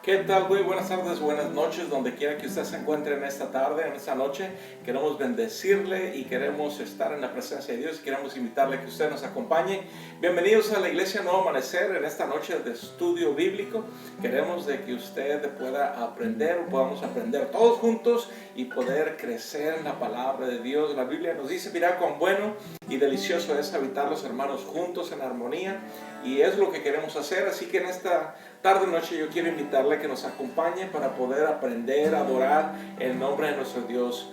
¿Qué tal? Muy buenas tardes, buenas noches, donde quiera que usted se encuentre en esta tarde, en esta noche. Queremos bendecirle y queremos estar en la presencia de Dios. Queremos invitarle a que usted nos acompañe. Bienvenidos a la Iglesia Nuevo Amanecer en esta noche de estudio bíblico. Queremos de que usted pueda aprender, podamos aprender todos juntos y poder crecer en la palabra de Dios. La Biblia nos dice, mira cuán bueno y delicioso es habitar los hermanos juntos en armonía. Y es lo que queremos hacer, así que en esta tarde noche yo quiero invitarle a que nos acompañe para poder aprender a adorar el nombre de nuestro Dios.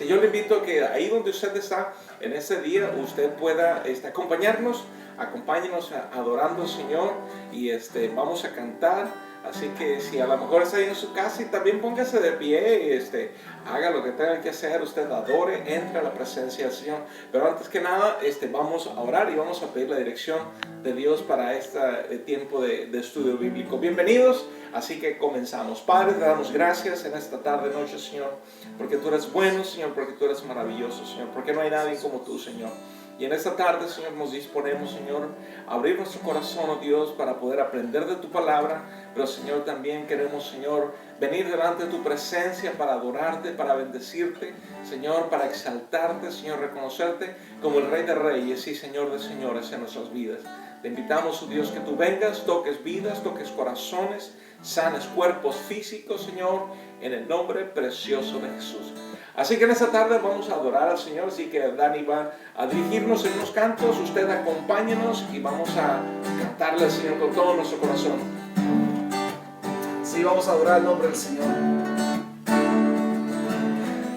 Yo le invito a que ahí donde usted está en ese día, usted pueda acompañarnos, acompáñenos adorando al Señor y vamos a cantar. Así que si a lo mejor está ahí en su casa y también póngase de pie, haga lo que tenga que hacer, usted adore, entre a la presencia del Señor. Pero antes que nada, vamos a orar y vamos a pedir la dirección de Dios para este tiempo de estudio bíblico. Bienvenidos, así que comenzamos. Padre, te damos gracias en esta tarde, noche, Señor, porque tú eres bueno, Señor, porque tú eres maravilloso, Señor, porque no hay nadie como tú, Señor. Y en esta tarde, Señor, nos disponemos, Señor, a abrir nuestro corazón, oh Dios, para poder aprender de tu palabra. Pero, Señor, también queremos, Señor, venir delante de tu presencia para adorarte, para bendecirte, Señor, para exaltarte, Señor, reconocerte como el Rey de Reyes y Señor de Señores en nuestras vidas. Te invitamos, oh Dios, que tú vengas, toques vidas, toques corazones, sanes cuerpos físicos, Señor, en el nombre precioso de Jesús. Así que en esta tarde vamos a adorar al Señor, así que Dani va a dirigirnos en unos cantos, usted acompáñenos y vamos a cantarle al Señor con todo nuestro corazón. Sí, vamos a adorar el nombre del Señor.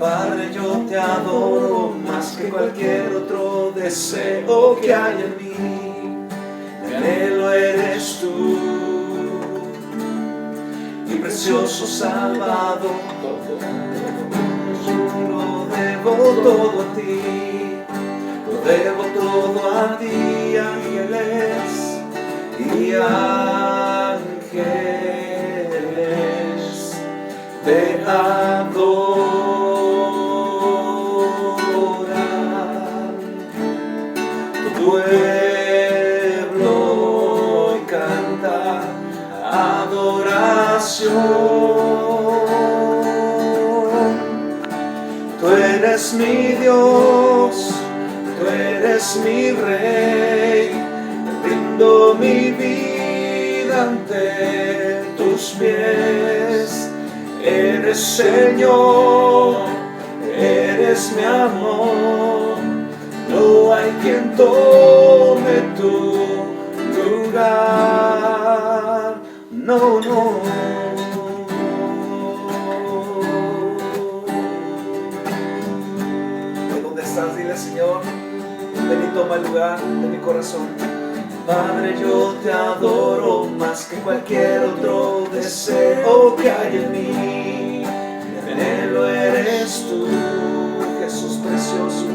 Padre, yo te adoro más que cualquier otro deseo que hay en mí. Mi anhelo eres tú, mi precioso Salvador. Lo debo todo a ti, lo debo todo a ti, ángeles y ángeles te adoran. Tu pueblo canta adoración. Tú eres mi Dios, tú eres mi Rey, rindo mi vida ante tus pies. Eres Señor, eres mi amor, no hay quien tome tu lugar, no, no. Dile, Señor, ven y toma el lugar de mi corazón. Padre, yo te adoro más que cualquier otro deseo que hay en mí. Mi anhelo eres tú, Jesús precioso,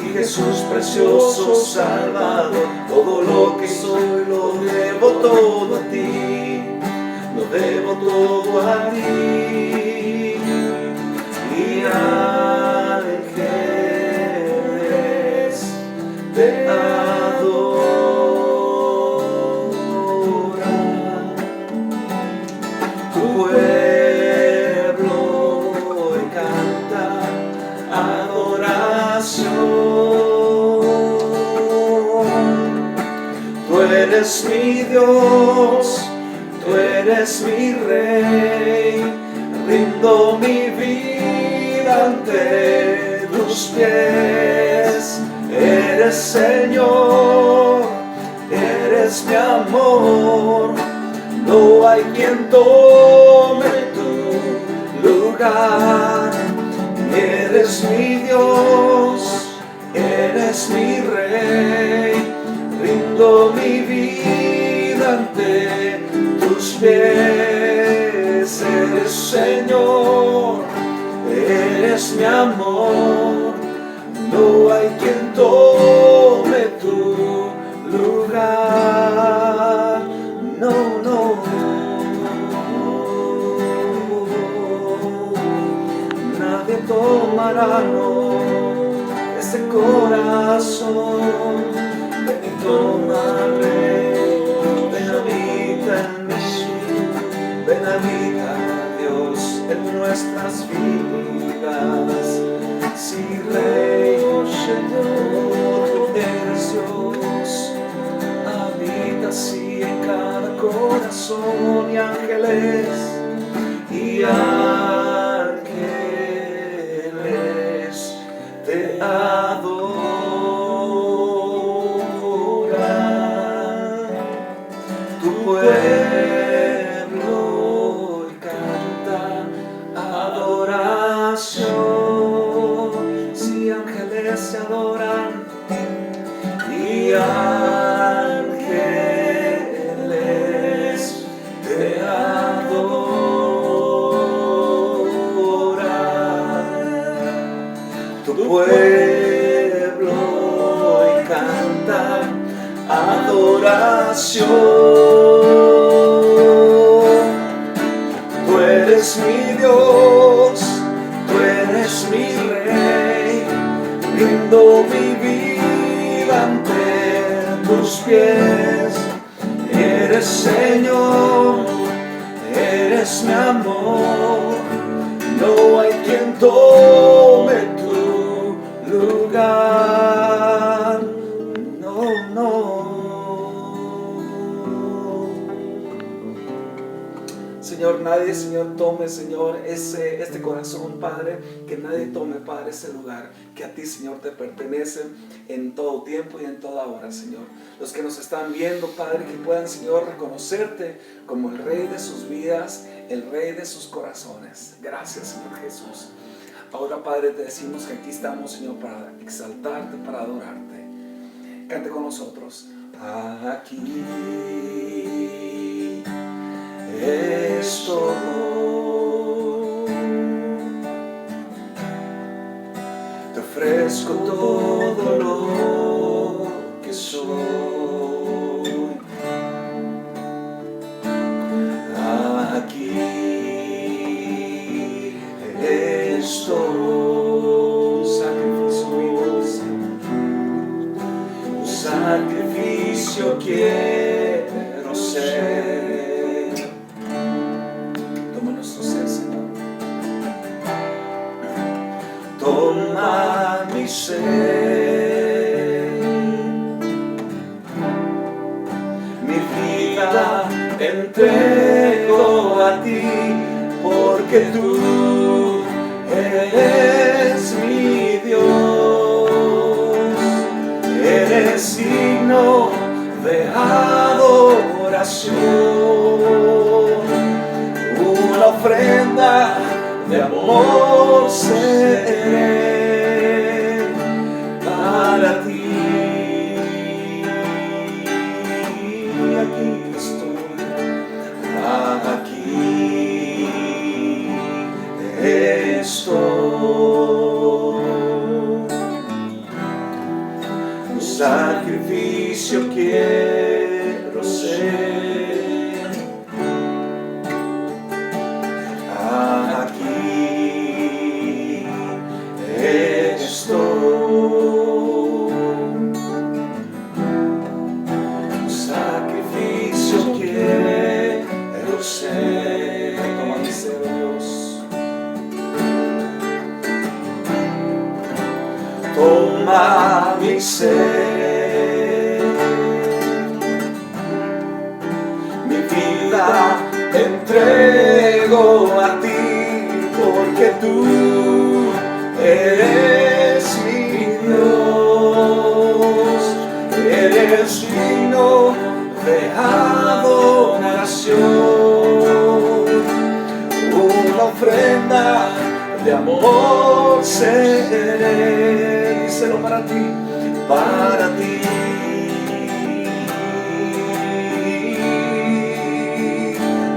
y Jesús precioso Salvador. Todo lo que soy lo debo todo a ti, lo debo todo a ti. Y te adoran. Tu pueblo canta adoración. Tú eres mi Dios, tú eres mi Rey, rindo mi vida ante tus pies. Eres Señor, eres mi amor, no hay quien tome tu lugar. Eres mi Dios, eres mi Rey, rindo mi vida ante tus pies. Eres Señor, eres mi amor, no hay quien tome tu lugar, no, no. Nadie tomará, no, ese corazón. Ven y tómame, ven habita en mí, ven habita nuestras vidas. Si Rey, Señor, eres Dios, habitas y en cada corazón, y ángeles te adoran. Tu pueblo y canta adoración. Si ángeles se adoran y ángeles te adoran. Tu pueblo y canta adoración. Tú eres mi Dios, tú eres mi Rey, rindo mi vida ante tus pies. Eres Señor, eres mi amor, no hay quien tome tu lugar. No, no. Señor, nadie, Señor, tome, Señor, este corazón, Padre, que nadie tome, Padre, ese lugar que a ti, Señor, te pertenece en todo tiempo y en toda hora, Señor. Los que nos están viendo, Padre, que puedan, Señor, reconocerte como el Rey de sus vidas, el Rey de sus corazones. Gracias, Señor Jesús. Ahora, Padre, te decimos que aquí estamos, Señor, para exaltarte, para adorarte. Cante con nosotros. Aquí estoy, te ofrezco todo lo que soy. Aquí estoy, sacrificio vivo, un sacrificio quiero ser. Toma mi ser, mi vida entrego a ti, porque tú eres mi Dios, eres signo de adoración, una ofrenda de amor seré para ti. Aquí estoy, aquí estoy. Un sacrificio quiero ser. Toma mi ser, mi vida entrego a ti, porque tú eres mi Dios, eres digno de adoración, una ofrenda de amor seré. Díselo para ti, para ti.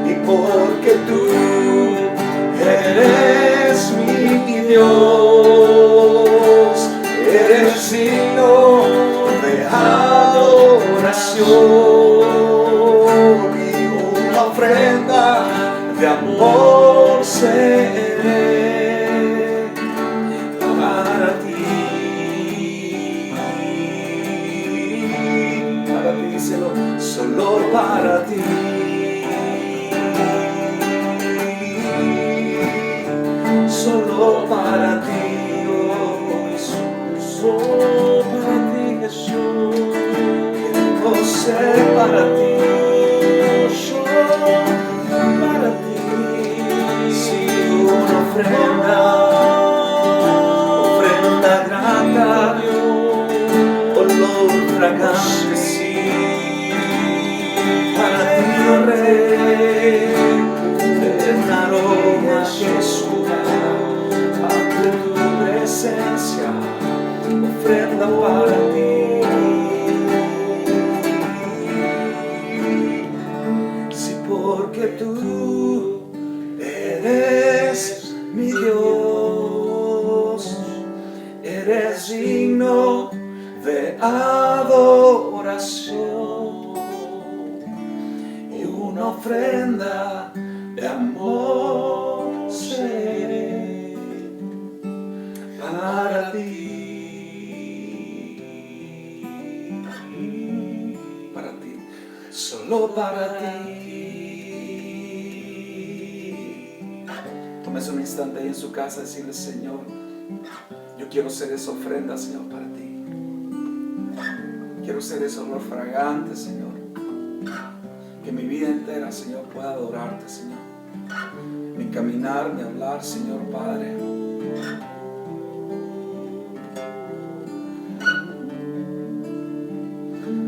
Y porque tú eres mi Dios, eres signo de adoración, y una ofrenda de amor seré para ti. Díselo, solo para ti. solo para ti, oh Jesús, Oh, para ti, Jesús. queremos ser para ti, Para ti. si una ofrenda grata, olor fragante, sí, para ti, oh Rey, un aroma que suba ante tu presencia, ofrenda para ti. Sí, porque tú eres mi Dios, eres digno de adoración y una ofrenda de amor seré para ti, solo para ti. Tómese un instante ahí en su casa y decirle: Señor, yo quiero ser esa ofrenda, Señor, para ti. Quiero ser ese olor fragante, Señor. Que mi vida entera, Señor, pueda adorarte, Señor. Mi caminar, mi hablar, Señor Padre.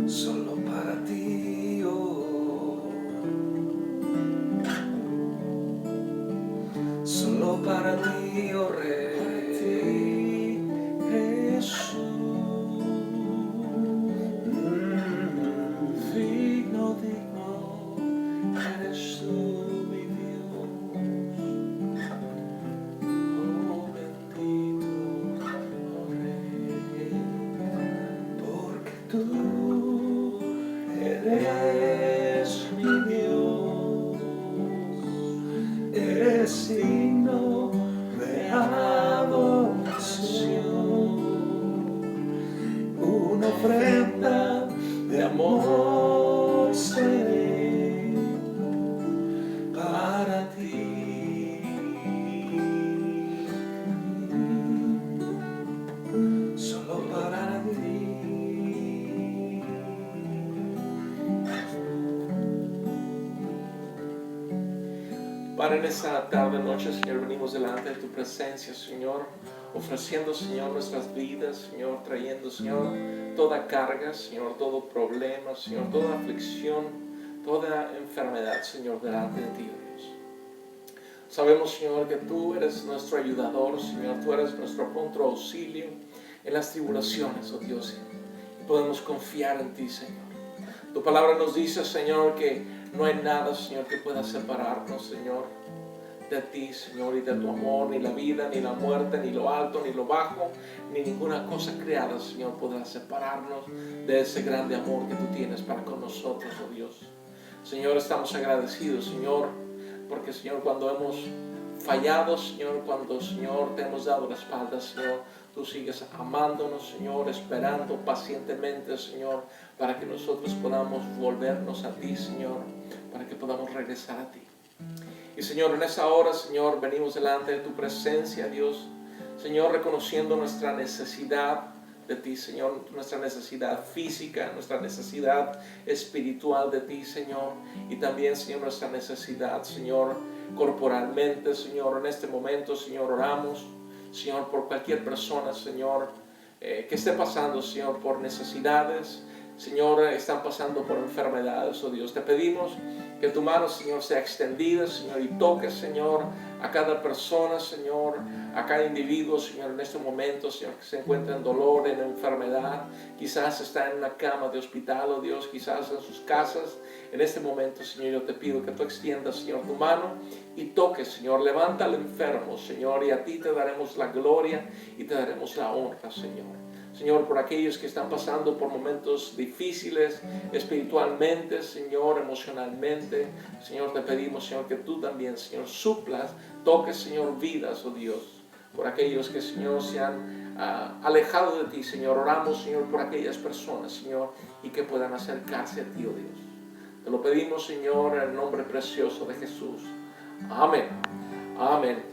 Solo para ti, oh. Solo para ti, oh Rey, Jesús. Digno, digno, eres tú, mi Dios. Oh, bendito, oh Rey. Porque tú eres mi Dios, eres digno de adoración, una ofrenda de amor seré para ti, solo para ti. Padre, en esta tarde, noche, Señor, venimos delante de tu presencia, Señor, ofreciendo, Señor, nuestras vidas, Señor, trayendo, Señor, toda carga, Señor, todo problema, Señor, toda aflicción, toda enfermedad, Señor, delante de ti, Dios. Sabemos, Señor, que tú eres nuestro ayudador, Señor, tú eres nuestro pronto auxilio en las tribulaciones, oh Dios, y podemos confiar en ti, Señor. Tu palabra nos dice, Señor, que no hay nada, Señor, que pueda separarnos, Señor, de ti, Señor, y de tu amor, ni la vida, ni la muerte, ni lo alto, ni lo bajo, ni ninguna cosa creada, Señor, podrá separarnos de ese grande amor que tú tienes para con nosotros, oh Dios. Señor, estamos agradecidos, Señor, porque, Señor, cuando hemos fallado, Señor, cuando, Señor, te hemos dado la espalda, Señor, tú sigues amándonos, Señor, esperando pacientemente, Señor, para que nosotros podamos volvernos a ti, Señor, para que podamos regresar a ti. Y, Señor, en esa hora, Señor, venimos delante de tu presencia, Dios, Señor, reconociendo nuestra necesidad de ti, Señor, nuestra necesidad física, nuestra necesidad espiritual de ti, Señor, y también, Señor, nuestra necesidad, Señor, corporalmente, Señor. En este momento, Señor, oramos, Señor, por cualquier persona, Señor, que esté pasando, Señor, por necesidades, Señor, están pasando por enfermedades, oh Dios. Te pedimos que tu mano, Señor, sea extendida, Señor, y toque, Señor, a cada persona, Señor, a cada individuo, Señor, en este momento, Señor, que se encuentra en dolor, en enfermedad, quizás está en una cama de hospital, oh Dios, quizás en sus casas. En este momento, Señor, yo te pido que tú extiendas, Señor, tu mano y toques, Señor, levanta al enfermo, Señor, y a ti te daremos la gloria y te daremos la honra, Señor. Señor, por aquellos que están pasando por momentos difíciles espiritualmente, Señor, emocionalmente, Señor, te pedimos, Señor, que tú también, Señor, suplas, toques, Señor, vidas, oh Dios, por aquellos que, Señor, se han alejado de ti, Señor. Oramos, Señor, por aquellas personas, Señor, y que puedan acercarse a ti, oh Dios. Te lo pedimos, Señor, en el nombre precioso de Jesús. Amén. Amén.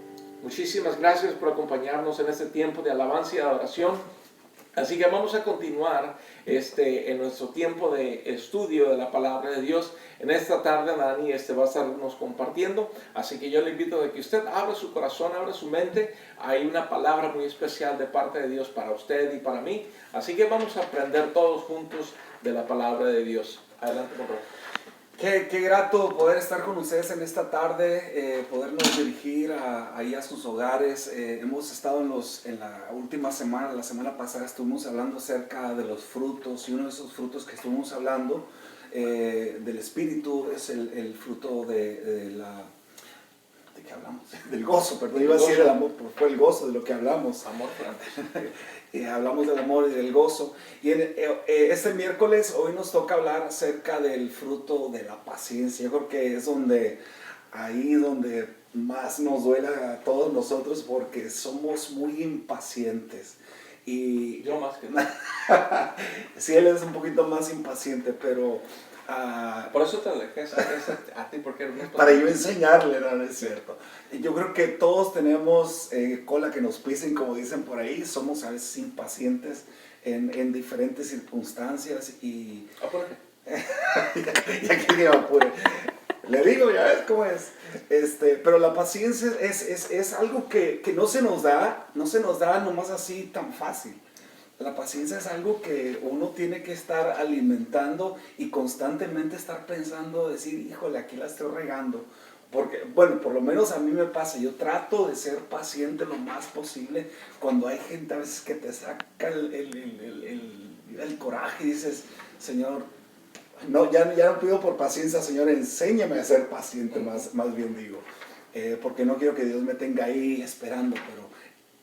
Muchísimas gracias por acompañarnos en este tiempo de alabanza y adoración. Así que vamos a continuar en nuestro tiempo de estudio de la palabra de Dios. En esta tarde Dani va a estarnos compartiendo, así que yo le invito a que usted abra su corazón, abra su mente. Hay una palabra muy especial de parte de Dios para usted y para mí, así que vamos a aprender todos juntos de la palabra de Dios. Adelante, por favor. Qué grato poder estar con ustedes en esta tarde, podernos dirigir ahí a sus hogares. Hemos estado en la última semana, la semana pasada estuvimos hablando acerca de los frutos, y uno de esos frutos que estuvimos hablando del Espíritu es el fruto ¿de qué hablamos? Del gozo, perdón, iba a decir el amor, pero fue el gozo de lo que hablamos. Amor, Frank. Hablamos del amor y del gozo. Y este miércoles, hoy nos toca hablar acerca del fruto de la paciencia. Yo creo que es ahí donde más nos duele a todos nosotros, porque somos muy impacientes. Y yo más que tú. Sí, él es un poquito más impaciente, pero... por eso te dejé a ti, porque eres para yo enseñarle, no es cierto. Yo creo que todos tenemos cola que nos pisen, como dicen por ahí. Somos a veces impacientes en diferentes circunstancias y... Apúrate. Y aquí me apure. Le digo, ya ves cómo es. Pero la paciencia es algo que no se nos da nomás así tan fácil. La paciencia es algo que uno tiene que estar alimentando y constantemente estar pensando, decir, híjole, aquí la estoy regando. Porque, bueno, por lo menos a mí me pasa, yo trato de ser paciente lo más posible cuando hay gente a veces que te saca el coraje y dices, Señor, no, ya no pido por paciencia, Señor, enséñame a ser paciente, más bien digo. Porque no quiero que Dios me tenga ahí esperando, pero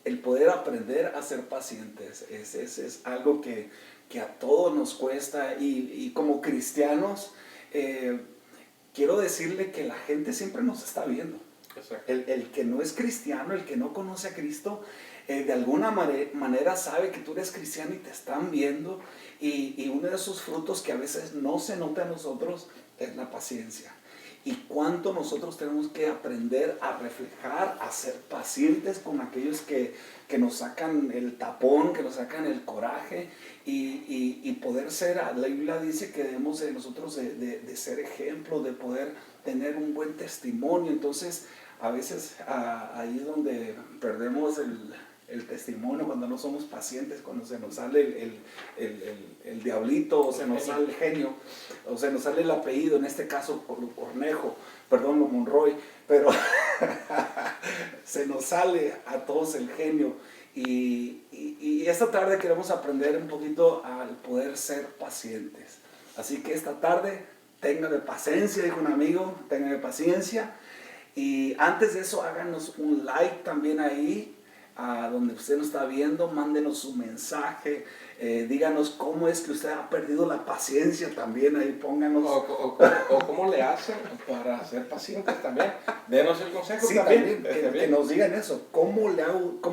el poder aprender a ser pacientes es algo que a todos nos cuesta, y como cristianos quiero decirle que la gente siempre nos está viendo. El que no es cristiano, el que no conoce a Cristo, de alguna manera sabe que tú eres cristiano y te están viendo, y uno de esos frutos que a veces no se nota a nosotros es la paciencia. Y cuánto nosotros tenemos que aprender a reflejar, a ser pacientes con aquellos que nos sacan el tapón, que nos sacan el coraje, y poder ser, la Biblia dice que debemos nosotros de ser ejemplo, de poder tener un buen testimonio. Entonces a veces ahí es donde perdemos el testimonio, cuando no somos pacientes, cuando se nos sale el diablito, o se nos sale el genio, o se nos sale el apellido, en este caso Cornejo, perdón, lo Monroy, pero se nos sale a todos el genio. Y esta tarde queremos aprender un poquito al poder ser pacientes. Así que esta tarde, téngame paciencia, dijo un amigo, téngame paciencia. Y antes de eso, háganos un like también ahí, donde usted nos está viendo, mándenos su mensaje, díganos cómo es que usted ha perdido la paciencia también, ahí pónganos. O cómo le hacen para ser pacientes también. Denos el consejo. Sí, también que nos digan eso, cómo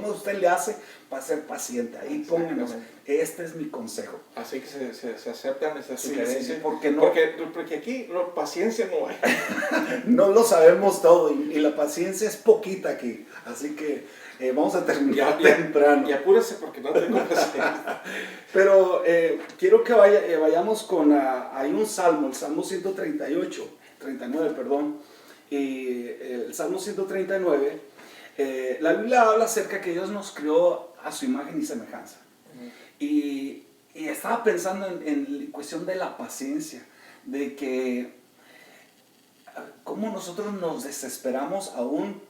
usted le hace para ser paciente. Ahí pónganos, este es mi consejo. Así que se aceptan esas sugerencias. Sí, porque aquí paciencia no hay. No lo sabemos todo, y la paciencia es poquita aquí, así que vamos a terminar temprano. Y apúrese porque no tengo paciencia. Pero quiero que vayamos con, hay un salmo, el Salmo 39, perdón. Y el Salmo 139, la Biblia habla acerca que Dios nos creó a su imagen y semejanza. Y estaba pensando en cuestión de la paciencia, de que cómo nosotros nos desesperamos aún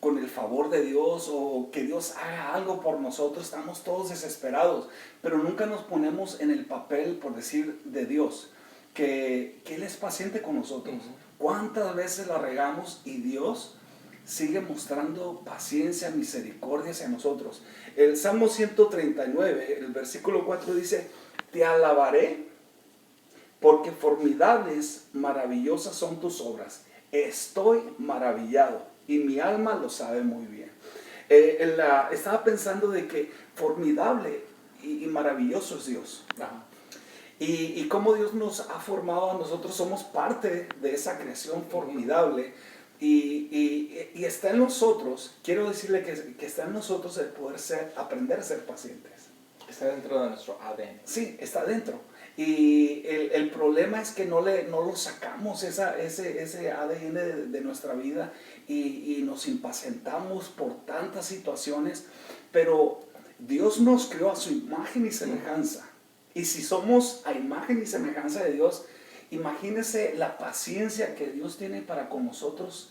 con el favor de Dios, o que Dios haga algo por nosotros. Estamos todos desesperados, pero nunca nos ponemos en el papel, por decir, de Dios, que Él es paciente con nosotros. ¿Cuántas veces la regamos y Dios sigue mostrando paciencia, misericordia hacia nosotros? El Salmo 139, el versículo 4 dice: te alabaré porque formidables, maravillosas son tus obras. Estoy maravillado y mi alma lo sabe muy bien. Estaba pensando de que formidable y maravilloso es Dios. Y cómo Dios nos ha formado a nosotros, somos parte de esa creación formidable. Y está en nosotros, quiero decirle que está en nosotros el poder aprender a ser pacientes. Está dentro de nuestro ADN. Sí, está dentro. Y el problema es que no lo sacamos ese ADN de nuestra vida y nos impacientamos por tantas situaciones, pero Dios nos creó a su imagen y semejanza. Y si somos a imagen y semejanza de Dios, imagínese la paciencia que Dios tiene para con nosotros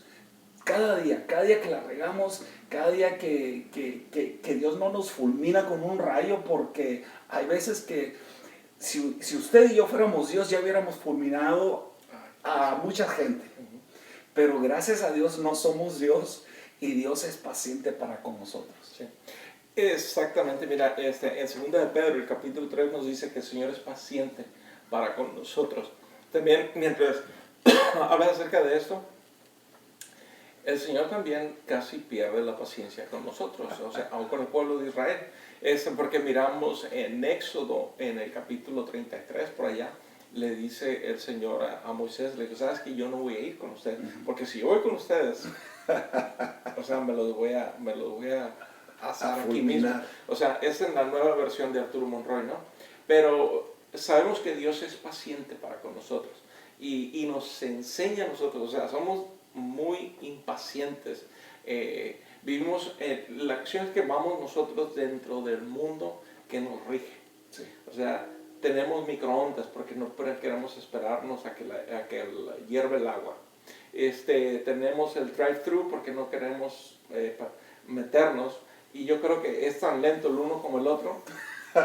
cada día que la regamos, cada día que Dios no nos fulmina con un rayo, porque hay veces que si usted y yo fuéramos Dios ya hubiéramos fulminado a mucha gente. Pero gracias a Dios no somos Dios y Dios es paciente para con nosotros. Sí. Exactamente, mira, en 2 de Pedro, el capítulo 3 nos dice que el Señor es paciente para con nosotros. También, mientras habla acerca de esto, el Señor también casi pierde la paciencia con nosotros, o sea, aún con el pueblo de Israel. Es porque miramos en Éxodo, en el capítulo 33, por allá, le dice el Señor a Moisés, le dice, sabes que yo no voy a ir con ustedes, porque si yo voy con ustedes, o sea, me los voy a asar aquí mismo. O sea, esa es la nueva versión de Arturo Monroy, ¿no? Pero sabemos que Dios es paciente para con nosotros y nos enseña a nosotros, o sea, somos muy impacientes. Vivimos la acción es que vamos nosotros dentro del mundo que nos rige. Sí. O sea, tenemos microondas porque no queremos esperarnos a que hierve el agua. Tenemos el drive-thru porque no queremos meternos. Y yo creo que es tan lento el uno como el otro.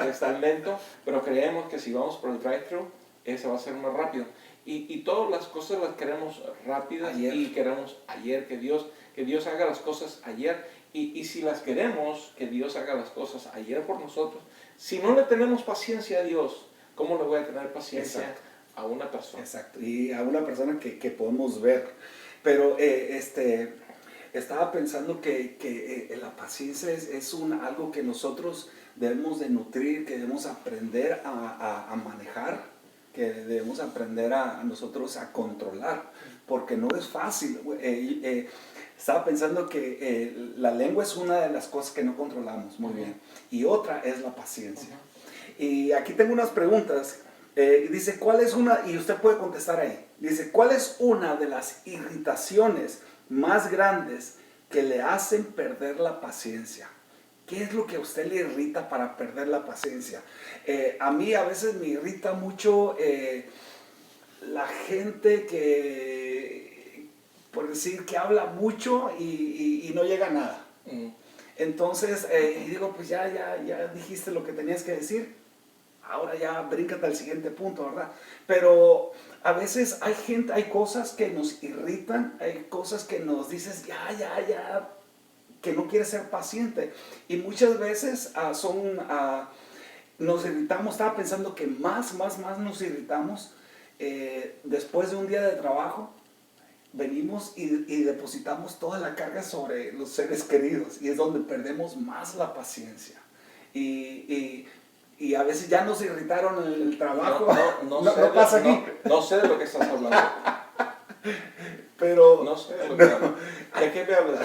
Es tan lento, pero creemos que si vamos por el drive-thru, ese va a ser más rápido. Y todas las cosas las queremos rápidas ayer. Y queremos ayer, que Dios haga las cosas ayer. Y si las queremos, que Dios haga las cosas ayer por nosotros, si no le tenemos paciencia a Dios, ¿cómo le voy a tener paciencia Exacto. a una persona? Exacto, y a una persona que podemos ver. Pero estaba pensando que la paciencia es algo que nosotros debemos de nutrir, que debemos aprender a manejar, que debemos aprender a nosotros a controlar, porque no es fácil. Estaba pensando que la lengua es una de las cosas que no controlamos muy bien, y otra es la paciencia. Y aquí tengo unas preguntas. Dice, ¿cuál es una? Y usted puede contestar ahí. Dice, ¿cuál es una de las irritaciones más grandes que le hacen perder la paciencia? ¿Qué es lo que a usted le irrita para perder la paciencia? A mí a veces me irrita mucho la gente que, por decir, que habla mucho y no llega a nada. Entonces, y digo, pues ya dijiste lo que tenías que decir, ahora ya bríncate al siguiente punto, ¿verdad? Pero a veces hay cosas que nos irritan, hay cosas que nos dices, ya, que no quiere ser paciente. Y muchas veces nos irritamos. Estaba pensando que más nos irritamos después de un día de trabajo. Venimos y depositamos toda la carga sobre los seres queridos, y es donde perdemos más la paciencia. Y a veces ya nos irritaron en el trabajo. No pasa aquí. No sé de lo que estás hablando. Pero no sé de lo que hablas. ¿De qué me hablas?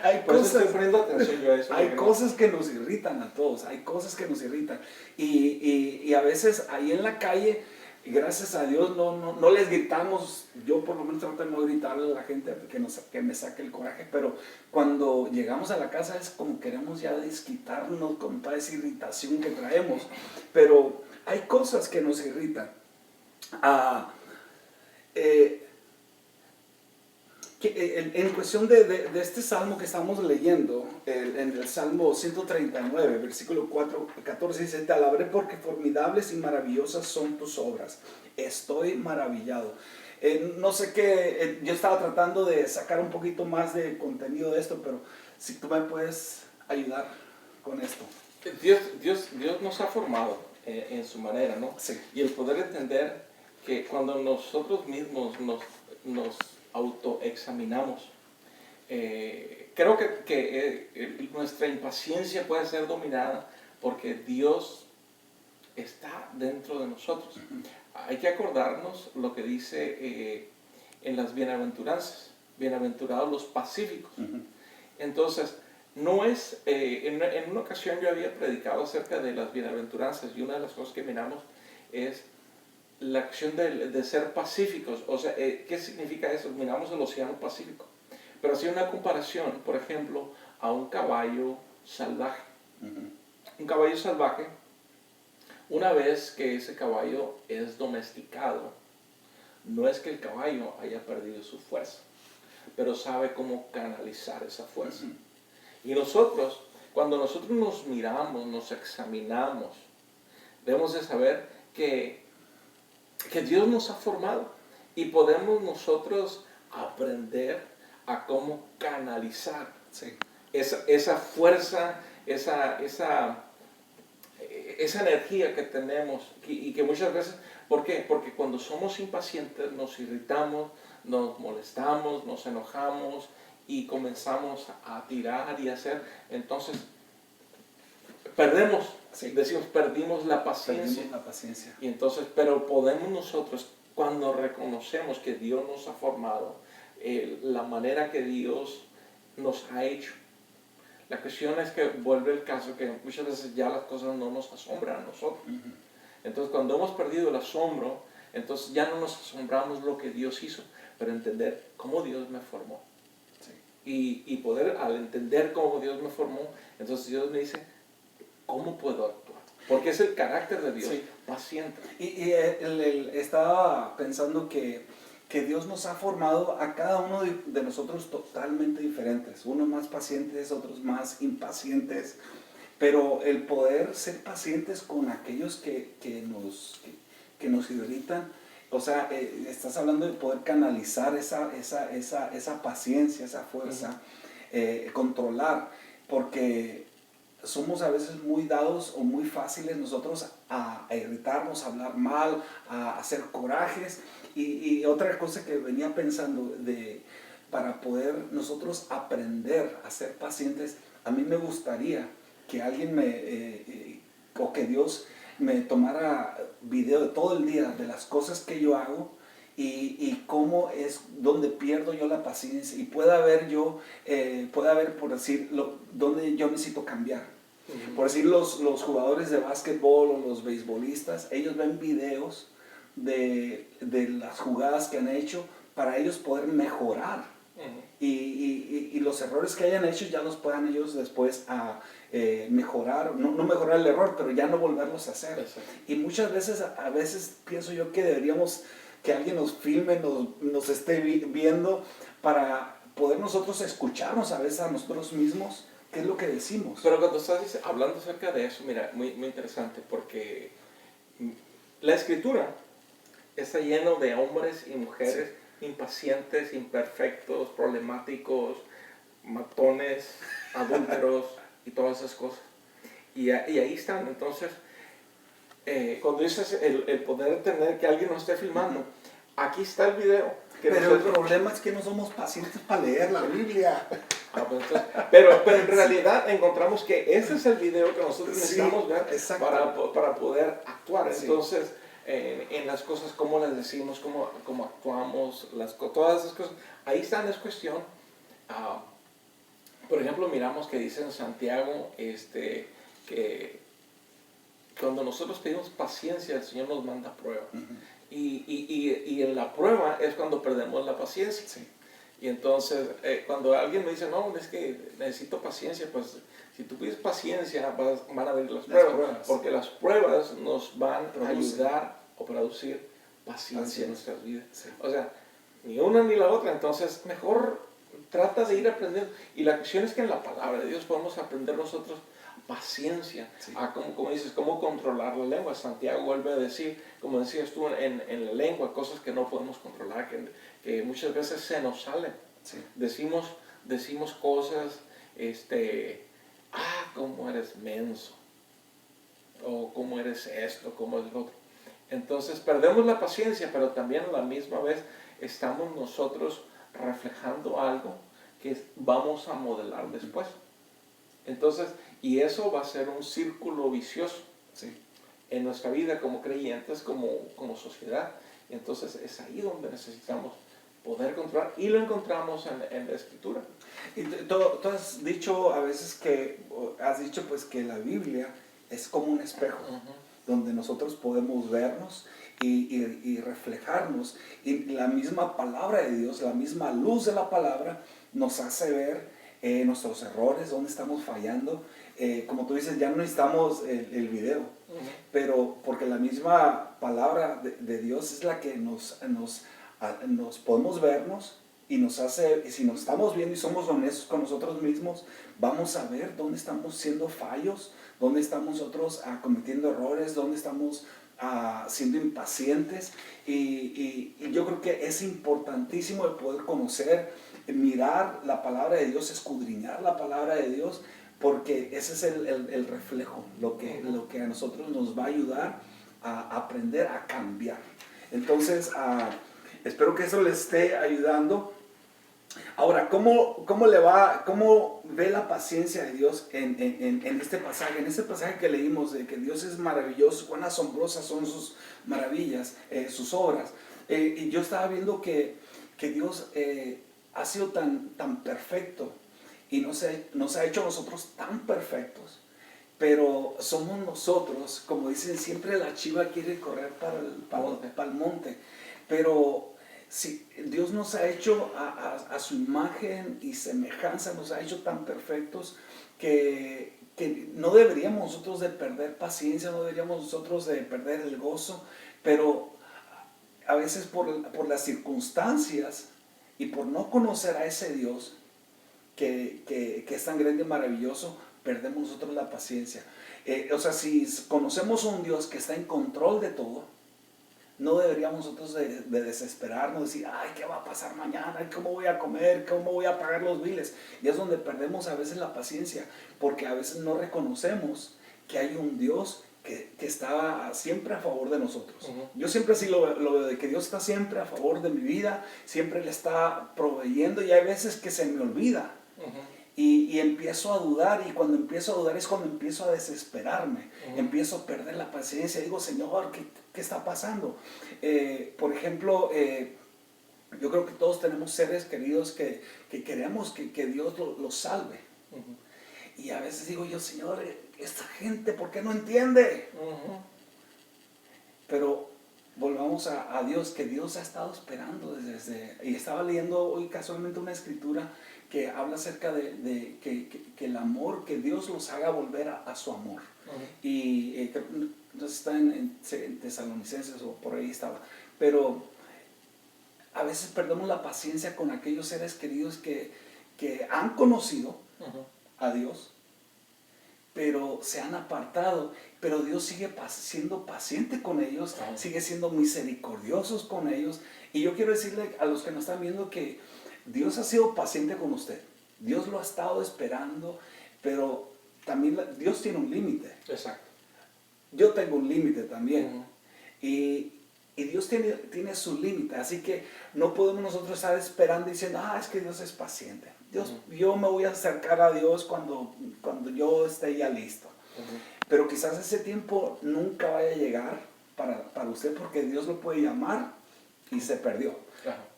Hay cosas, estoy poniendo atención yo a eso. Hay cosas que nos irritan a todos, hay cosas que nos irritan. Y a veces ahí en la calle, gracias a Dios, no les gritamos. Yo por lo menos trato de no gritarle a la gente que me saque el coraje, pero cuando llegamos a la casa es como queremos ya desquitarnos con toda esa irritación que traemos. Pero hay cosas que nos irritan. En cuestión de este salmo que estamos leyendo, en el Salmo 139, versículo 14, dice, te alabaré porque formidables y maravillosas son tus obras. Estoy maravillado. No sé qué, yo estaba tratando de sacar un poquito más de contenido de esto, pero si tú me puedes ayudar con esto. Dios nos ha formado en su manera, ¿no? Sí. Y el poder entender que cuando nosotros mismos nos autoexaminamos, creo que nuestra impaciencia puede ser dominada porque Dios está dentro de nosotros. Hay que acordarnos lo que dice en las bienaventuranzas. bienaventurados los pacíficos. Ujú. Entonces, no es, en una ocasión yo había predicado acerca de las bienaventuranzas y una de las cosas que miramos es la acción de ser pacíficos. O sea, ¿qué significa eso? Miramos el océano Pacífico. Pero hacía una comparación, por ejemplo, a un caballo salvaje. Ujú. Un caballo salvaje, una vez que ese caballo es domesticado, no es que el caballo haya perdido su fuerza, pero sabe cómo canalizar esa fuerza. Ujú. Y nosotros, cuando nosotros nos miramos, nos examinamos, debemos de saber que Dios nos ha formado y podemos nosotros aprender a cómo canalizar Sí. esa fuerza, esa energía que tenemos y que muchas veces, ¿por qué? Porque cuando somos impacientes nos irritamos, nos molestamos, nos enojamos y comenzamos a tirar y a hacer, entonces perdemos, Sí. decimos, perdimos la paciencia. Perdimos la paciencia. Y entonces, pero podemos nosotros, cuando reconocemos que Dios nos ha formado, la manera que Dios nos ha hecho. La cuestión es que vuelve el caso que muchas veces ya las cosas no nos asombran a nosotros. Ujú. Entonces, cuando hemos perdido el asombro, entonces ya no nos asombramos lo que Dios hizo, pero entender cómo Dios me formó. Sí. Y poder, al entender cómo Dios me formó, entonces Dios me dice, ¿cómo puedo actuar? Porque es el carácter de Dios, Sí. paciente. Y estaba pensando que Dios nos ha formado a cada uno de nosotros totalmente diferentes. Unos más pacientes, otros más impacientes. Pero el poder ser pacientes con aquellos que nos irritan, o sea, estás hablando de poder canalizar esa paciencia, esa fuerza, controlar, porque somos a veces muy dados o muy fáciles nosotros a irritarnos, a hablar mal, a hacer corajes. Y otra cosa que venía pensando para poder nosotros aprender a ser pacientes, a mí me gustaría que alguien o que Dios me tomara video de todo el día de las cosas que yo hago y cómo es donde pierdo yo la paciencia y pueda ver, por decir, donde yo necesito cambiar. Por decir, los jugadores de básquetbol o los beisbolistas, ellos ven videos de las jugadas que han hecho para ellos poder mejorar. Y los errores que hayan hecho ya los puedan ellos después mejorar, no mejorar el error, pero ya no volverlos a hacer. Exacto. Y muchas veces, a veces pienso yo que deberíamos que alguien nos filme, nos esté viendo para poder nosotros escucharnos a veces a nosotros mismos, qué es lo que decimos. Pero cuando estás hablando acerca de eso, mira, muy interesante, porque la Escritura está lleno de hombres y mujeres impacientes, imperfectos, problemáticos, matones, adúlteros y todas esas cosas. Y ahí están. Entonces, cuando dices el poder tener que alguien nos esté filmando, aquí está el video. Pero el problema es que no somos pacientes para leer la Biblia. Pero en realidad encontramos que ese es el video que nosotros necesitamos ver para poder actuar. Sí. Entonces, en las cosas, cómo las decimos, cómo actuamos, todas esas cosas, ahí están, es cuestión. Por ejemplo, miramos que dice en Santiago que cuando nosotros pedimos paciencia, el Señor nos manda prueba. Y en la prueba es cuando perdemos la paciencia. Sí. Y entonces, cuando alguien me dice, no, es que necesito paciencia, pues si tú pides paciencia, van a venir las pruebas. Porque las pruebas nos van a ayudar a producir paciencia en nuestras vidas. Sí. O sea, ni una ni la otra. Entonces, mejor trata de ir aprendiendo. Y la cuestión es que en la palabra de Dios podemos aprender nosotros paciencia, a como dices, cómo controlar la lengua. Santiago vuelve a decir, como decías tú, en la lengua, cosas que no podemos controlar, que muchas veces se nos salen. Sí. Decimos cosas, cómo eres menso, o cómo eres esto, cómo es lo otro. Entonces perdemos la paciencia, pero también a la misma vez estamos nosotros reflejando algo que vamos a modelar después. Entonces, y eso va a ser un círculo vicioso en nuestra vida como creyentes, como sociedad. Entonces es ahí donde necesitamos poder controlar, y lo encontramos en la Escritura. Y tú has dicho a veces has dicho pues que la Biblia es como un espejo, donde nosotros podemos vernos y reflejarnos, y la misma palabra de Dios, la misma luz de la palabra nos hace ver nuestros errores, dónde estamos fallando. Como tú dices, ya no necesitamos el video, pero porque la misma palabra de Dios es la que nos podemos vernos y nos hace, si nos estamos viendo y somos honestos con nosotros mismos, vamos a ver dónde estamos siendo fallos, dónde estamos nosotros cometiendo errores, dónde estamos siendo impacientes, y yo creo que es importantísimo el poder conocer, mirar la palabra de Dios, escudriñar la palabra de Dios, porque ese es el reflejo, lo que a nosotros nos va a ayudar a aprender a cambiar. Entonces, espero que eso les esté ayudando. Ahora, ¿cómo ve la paciencia de Dios en este pasaje? En este pasaje que leímos de que Dios es maravilloso, cuán asombrosas son sus maravillas, sus obras. Y yo estaba viendo que Dios ha sido tan perfecto y nos ha hecho a nosotros tan perfectos. Pero somos nosotros, como dicen, siempre la chiva quiere correr para el monte. Pero si Dios nos ha hecho a su imagen y semejanza, nos ha hecho tan perfectos que no deberíamos nosotros de perder paciencia, no deberíamos nosotros de perder el gozo, pero a veces por las circunstancias y por no conocer a ese Dios que es tan grande y maravilloso, perdemos nosotros la paciencia. O sea, si conocemos a un Dios que está en control de todo, no deberíamos nosotros de desesperarnos, decir, ay, ¿qué va a pasar mañana? ¿Cómo voy a comer? ¿Cómo voy a pagar los biles? Y es donde perdemos a veces la paciencia, porque a veces no reconocemos que hay un Dios que está siempre a favor de nosotros. Yo siempre así lo veo, de que Dios está siempre a favor de mi vida, siempre le está proveyendo, y hay veces que se me olvida. Y empiezo a dudar, y cuando empiezo a dudar es cuando empiezo a desesperarme, empiezo a perder la paciencia, digo, Señor, ¿qué está pasando? Por ejemplo, yo creo que todos tenemos seres queridos que queremos que Dios los salve. Y a veces digo yo, Señor, esta gente, ¿por qué no entiende? Pero volvamos a Dios, que Dios ha estado esperando y estaba leyendo hoy casualmente una escritura que habla acerca de que el amor, que Dios los haga volver a su amor. Y entonces está en Tesalonicenses, o por ahí estaba. Pero a veces perdemos la paciencia con aquellos seres queridos que han conocido a Dios, pero se han apartado, pero Dios sigue siendo paciente con ellos, sigue siendo misericordiosos con ellos. Y yo quiero decirle a los que nos están viendo que Dios ha sido paciente con usted. Dios lo ha estado esperando, pero también Dios tiene un límite. Exacto. Yo tengo un límite también. Y Dios tiene su límite, así que no podemos nosotros estar esperando diciendo, es que Dios es paciente. Yo me voy a acercar a Dios cuando yo esté ya listo. Pero quizás ese tiempo nunca vaya a llegar para usted, porque Dios lo puede llamar y se perdió.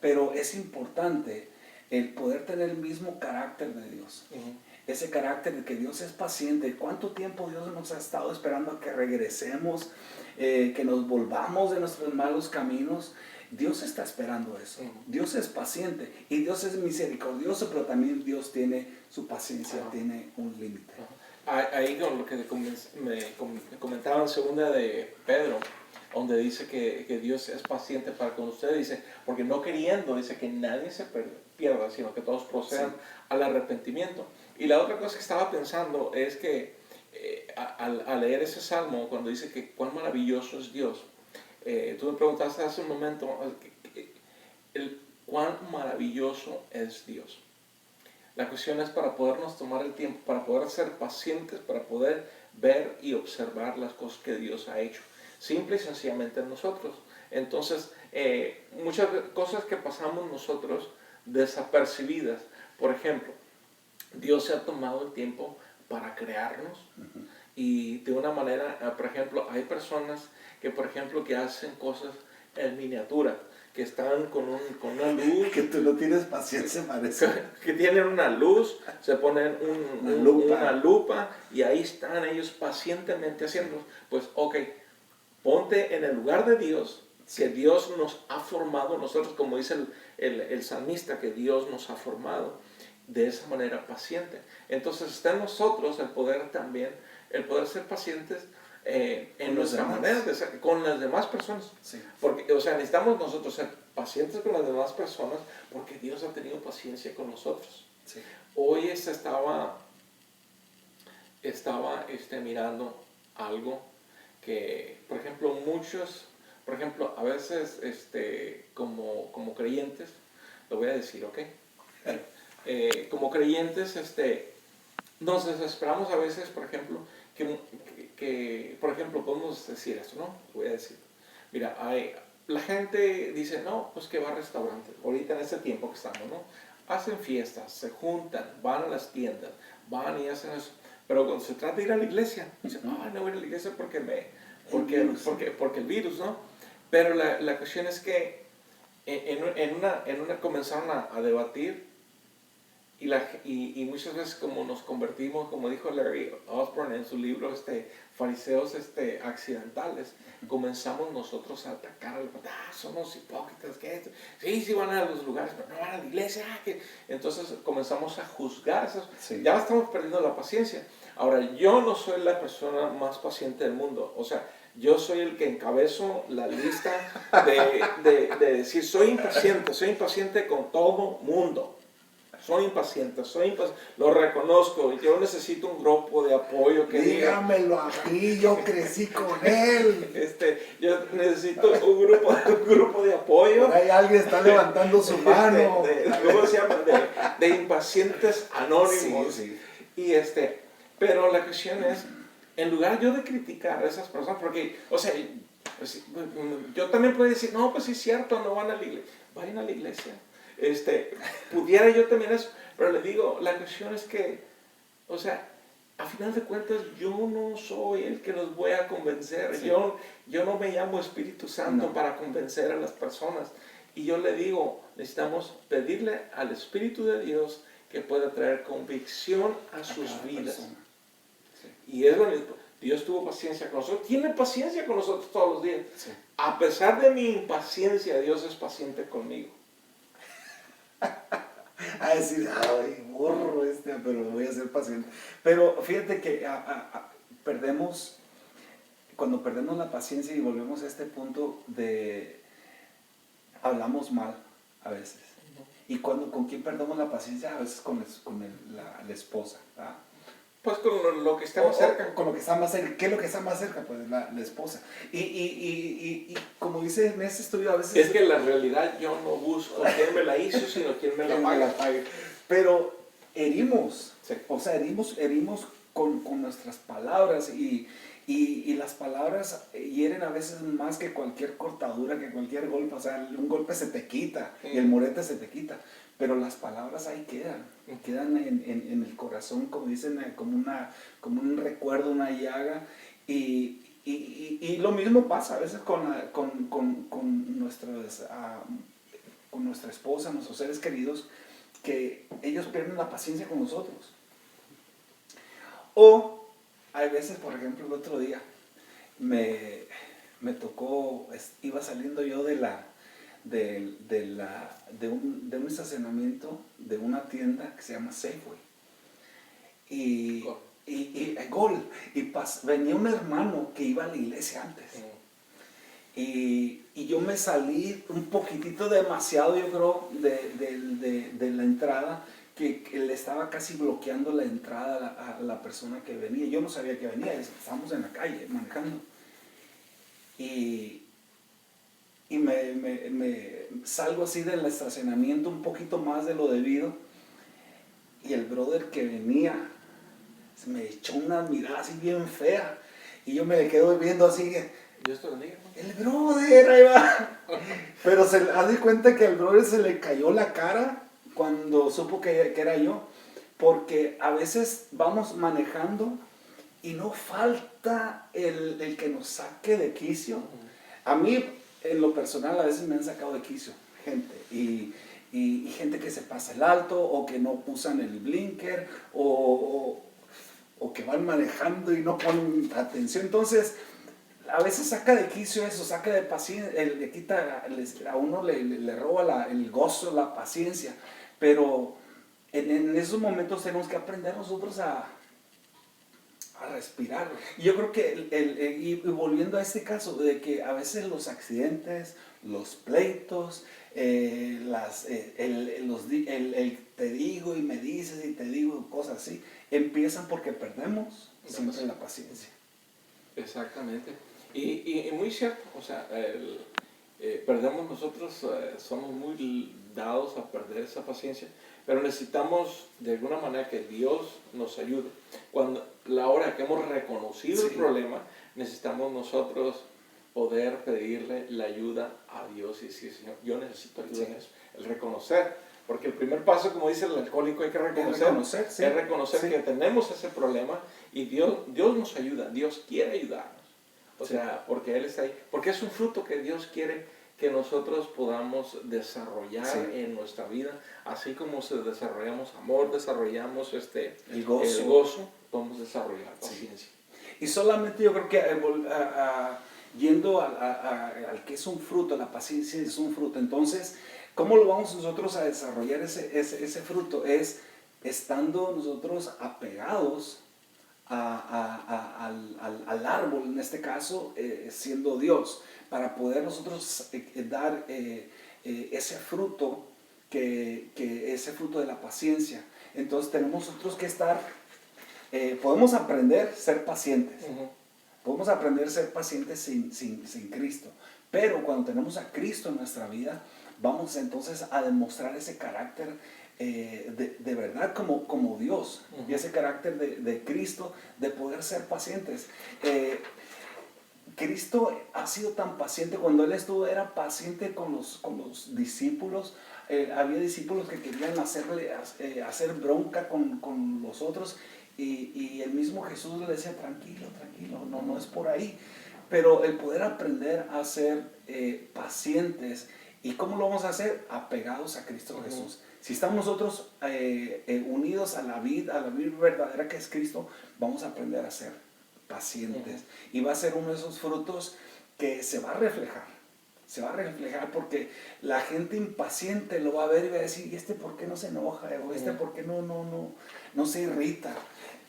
Pero es importante el poder tener el mismo carácter de Dios. Ese carácter de que Dios es paciente. ¿Cuánto tiempo Dios nos ha estado esperando a que regresemos, que nos volvamos de nuestros malos caminos? Dios está esperando eso. Dios es paciente y Dios es misericordioso, pero también Dios tiene su paciencia, tiene un límite. Ahí con lo que me comentaba en segunda de Pedro, donde dice que Dios es paciente para con ustedes, dice, porque no queriendo, dice que nadie se pierda, sino que todos procedan al arrepentimiento. Y la otra cosa que estaba pensando es que al leer ese salmo, cuando dice que cuán maravilloso es Dios, tú me preguntaste hace un momento cuán maravilloso es Dios. La cuestión es para podernos tomar el tiempo, para poder ser pacientes, para poder ver y observar las cosas que Dios ha hecho, simple y sencillamente en nosotros. Entonces, muchas cosas que pasamos nosotros desapercibidas. Por ejemplo, Dios se ha tomado el tiempo para crearnos y de una manera, por ejemplo, hay personas que, por ejemplo, que hacen cosas en miniatura, que están con una luz. Que tú no tienes paciencia, parece. Que tienen una luz, se ponen una lupa y ahí están ellos pacientemente haciendo. Pues, ok, ponte en el lugar de Dios, que Dios nos ha formado, nosotros, como dice el salmista, que Dios nos ha formado de esa manera paciente. Entonces está en nosotros el poder también, el poder ser pacientes en nuestra manera de ser, con las demás personas. Sí. Porque, o sea, necesitamos nosotros ser pacientes con las demás personas porque Dios ha tenido paciencia con nosotros. Sí. Hoy estaba mirando algo que, por ejemplo, a veces como creyentes, lo voy a decir, ¿ok? Como creyentes, nos desesperamos a veces, por ejemplo, por ejemplo, podemos decir esto, ¿no? Voy a decir, mira, la gente dice, no, pues que va a restaurantes, ahorita en este tiempo que estamos, ¿no? Hacen fiestas, se juntan, van a las tiendas, van y hacen eso. Pero cuando se trata de ir a la iglesia, dicen, no, no voy a ir a la iglesia porque el virus, ¿no? Pero la cuestión es que en una comenzaron a debatir y muchas veces como nos convertimos, como dijo Larry Osborne en su libro, fariseos accidentales, comenzamos nosotros a atacar, somos hipócritas, ¿qué? Sí van a los lugares, pero no van a la iglesia. Entonces comenzamos a juzgar, sí. Ya estamos perdiendo la paciencia. Ahora, yo no soy la persona más paciente del mundo, o sea, yo soy el que encabezo la lista de decir, soy impaciente con todo mundo. Soy impaciente, lo reconozco. Yo necesito un grupo de apoyo que dígamelo a mí, yo crecí con él. Yo necesito un grupo de apoyo. Por ahí alguien está levantando su mano. ¿Cómo se llama? De impacientes anónimos. Sí. Y pero la cuestión es, en lugar yo de criticar a esas personas, porque, o sea, yo también puedo decir, no, pues sí es cierto, no van a la iglesia. Vayan a la iglesia. Pudiera yo también eso, pero le digo, la cuestión es que, o sea, a final de cuentas yo no soy el que los voy a convencer. Sí. Yo no me llamo Espíritu Santo para convencer a las personas. Y yo le digo, necesitamos pedirle al Espíritu de Dios que pueda traer convicción a sus vidas. Sí. Y es bonito. Dios tuvo paciencia con nosotros, tiene paciencia con nosotros todos los días. Sí. A pesar de mi impaciencia, Dios es paciente conmigo. A decir, ay, burro pero voy a ser paciente. Pero fíjate que cuando perdemos la paciencia y volvemos a este punto de hablamos mal a veces. Y con quién perdemos la paciencia, a veces con la esposa, ¿verdad? Pues con lo que está más cerca. Con lo que está más cerca. ¿Qué es lo que está más cerca? Pues la esposa. Y como dice en ese estudio a veces... Es que la realidad yo no busco quién me la hizo, sino quién me la pague. Pero herimos. Sí. O sea, herimos con nuestras palabras y las palabras hieren a veces más que cualquier cortadura, que cualquier golpe. O sea, un golpe se te quita y el morete se te quita. Pero las palabras ahí quedan en el corazón, como dicen, como un recuerdo, una llaga. Y lo mismo pasa a veces con nuestra esposa, nuestros seres queridos, que ellos pierden la paciencia con nosotros. O hay veces, por ejemplo, el otro día me tocó, iba saliendo yo de un estacionamiento de una tienda que se llama Safeway y venía un hermano que iba a la iglesia antes y yo me salí un poquitito demasiado, yo creo, de la entrada, que le estaba casi bloqueando la entrada a la persona que venía. Yo no sabía que venía, estábamos en la calle manejando y me salgo así del estacionamiento un poquito más de lo debido y el brother que venía se me echó una mirada así bien fea y yo me le quedo viendo así, Dios te bendiga, ¿no? El brother, ahí va. Pero se da cuenta que al brother se le cayó la cara cuando supo que era yo, porque a veces vamos manejando y no falta el que nos saque de quicio. A mí en lo personal a veces me han sacado de quicio gente y gente que se pasa el alto o que no usan el blinker o que van manejando y no ponen atención. Entonces, a veces saca de quicio eso, saca de paciencia, le quita, a uno le roba el gozo, la paciencia. Pero en esos momentos tenemos que aprender nosotros a respirar. Y yo creo que, y volviendo a este caso, de que a veces los accidentes, los pleitos, te digo y me dices y te digo cosas así, empiezan porque perdemos siempre la paciencia. Exactamente. Y muy cierto, o sea, perdemos nosotros, somos muy dados a perder esa paciencia, pero necesitamos de alguna manera que Dios nos ayude. Cuando la hora que hemos reconocido el problema, necesitamos nosotros poder pedirle la ayuda a Dios y decir, Señor, yo necesito ayuda en eso, el reconocer. Porque el primer paso, como dice el alcohólico, hay que reconocer, es reconocer que tenemos ese problema y Dios nos ayuda, Dios quiere ayudarnos. O sea, porque Él está ahí, porque es un fruto que Dios quiere que nosotros podamos desarrollar en nuestra vida, así como desarrollamos amor, desarrollamos el gozo, podemos desarrollar paciencia. Y solamente yo creo que yendo al que es un fruto, la paciencia es un fruto, entonces, ¿cómo lo vamos nosotros a desarrollar ese fruto? Es estando nosotros apegados al árbol, en este caso, siendo Dios, para poder nosotros dar ese fruto, ese fruto de la paciencia. Entonces tenemos nosotros que estar, podemos aprender a ser pacientes. Podemos aprender a ser pacientes sin Cristo. Pero cuando tenemos a Cristo en nuestra vida, vamos entonces a demostrar ese carácter de verdad como Dios. Y ese carácter de Cristo, de poder ser pacientes. Cristo ha sido tan paciente. Cuando Él era paciente con los discípulos. Había discípulos que querían hacer bronca con los otros. Y el mismo Jesús le decía, tranquilo, no es por ahí. Pero el poder aprender a ser pacientes, ¿y cómo lo vamos a hacer? Apegados a Cristo Jesús. Si estamos nosotros unidos a la vida verdadera que es Cristo, vamos a aprender a ser pacientes. Y va a ser uno de esos frutos que se va a reflejar. Se va a reflejar porque la gente impaciente lo va a ver y va a decir, ¿y este por qué no se enoja? ¿O este por qué no se irrita?